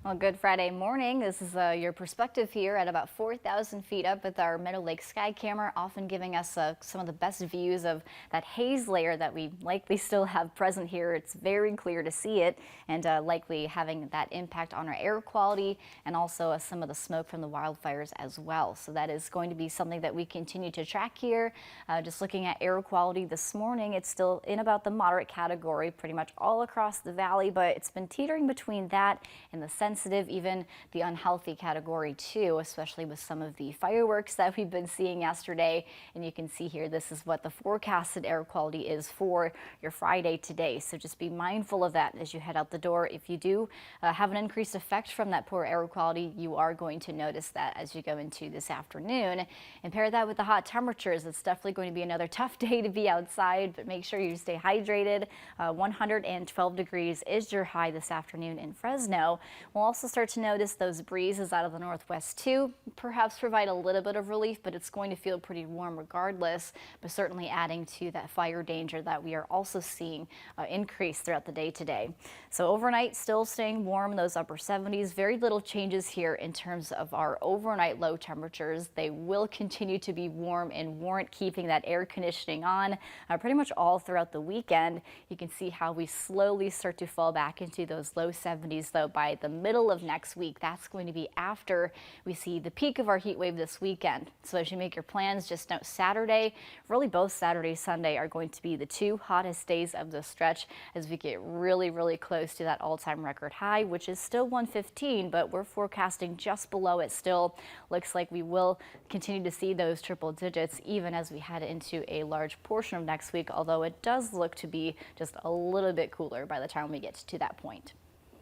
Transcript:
Well, good Friday morning. This is your perspective here at about 4,000 feet up with our Meadow Lake Sky Camera, often giving us some of the best views of that haze layer that we likely still have present here. It's very clear to see it and likely having that impact on our air quality and also some of the smoke from the wildfires as well. So that is going to be something that we continue to track here. Just looking at air quality this morning, it's still in about the moderate category pretty much all across the valley, but it's been teetering between that and the sensitive, even the unhealthy category too, especially with some of the fireworks that we've been seeing yesterday. And you can see here, this is what the forecasted air quality is for your Friday today. So just be mindful of that as you head out the door. If you do have an increased effect from that poor air quality, you are going to notice that as you go into this afternoon. And pair that with the hot temperatures. It's definitely going to be another tough day to be outside, but make sure you stay hydrated. 112 degrees is your high this afternoon in Fresno. We'll also start to notice those breezes out of the northwest too, perhaps provide a little bit of relief, but it's going to feel pretty warm regardless, but certainly adding to that fire danger that we are also seeing increase throughout the day today. So overnight, still staying warm in those upper 70s. Very little changes here in terms of our overnight low temperatures. They will continue to be warm and warrant keeping that air conditioning on pretty much all throughout the weekend. You can see how we slowly start to fall back into those low 70s though by the middle of next week. That's going to be after we see the peak of our heat wave this weekend. So as you make your plans, just note Saturday, really both Saturday, Sunday are going to be the two hottest days of the stretch as we get really close to that all-time record high, which is still 115, but we're forecasting just below it still. Looks like we will continue to see those triple digits even as we head into a large portion of next week, although it does look to be just a little bit cooler by the time we get to that point.